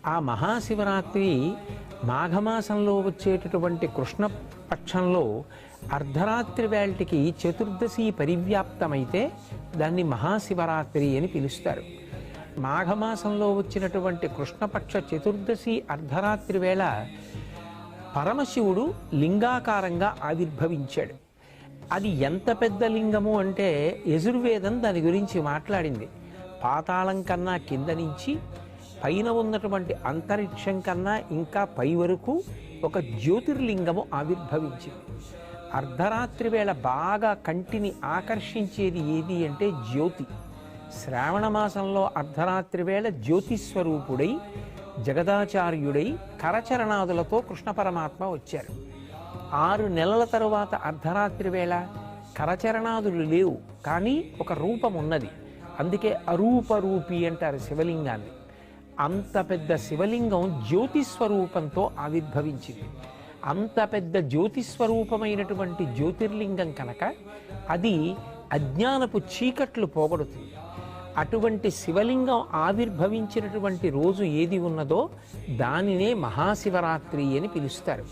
ఆ మహాశివరాత్రి మాఘమాసంలో వచ్చేటటువంటి కృష్ణపక్షంలో అర్ధరాత్రి వేళటికి చతుర్దశి పరివ్యాప్తమైతే దాన్ని మహాశివరాత్రి అని పిలుస్తారు. మాఘమాసంలో వచ్చినటువంటి కృష్ణపక్ష చతుర్దశి అర్ధరాత్రి వేళ పరమశివుడు లింగాకారంగా ఆవిర్భవించాడు. అది ఎంత పెద్ద లింగము అంటే యజుర్వేదం దాని గురించి మాట్లాడింది. పాతాళం కన్నా కింద నుంచి పైన ఉన్నటువంటి అంతరిక్షం కన్నా ఇంకా పై వరకు ఒక జ్యోతిర్లింగము ఆవిర్భవించింది. అర్ధరాత్రి వేళ బాగా కంటిని ఆకర్షించేది ఏది అంటే జ్యోతి. శ్రావణ మాసంలో అర్ధరాత్రి వేళ జ్యోతిస్వరూపుడై జగదాచార్యుడై కరచరణాదులతో కృష్ణ పరమాత్మ వచ్చారు. 6 నెలల తరువాత అర్ధరాత్రి వేళ కరచరణాదులు లేవు, కానీ ఒక రూపం ఉన్నది. అందుకే అరూపరూపి అంటారు శివలింగాన్ని. అంత పెద్ద శివలింగం జ్యోతిస్వరూపంతో ఆవిర్భవించింది. అంత పెద్ద జ్యోతిస్వరూపమైనటువంటి జ్యోతిర్లింగం కనుక అది అజ్ఞానపు చీకట్లు పోగొడుతుంది. అటువంటి శివలింగం ఆవిర్భవించినటువంటి రోజు ఏది ఉన్నదో దానినే మహాశివరాత్రి అని పిలుస్తారు.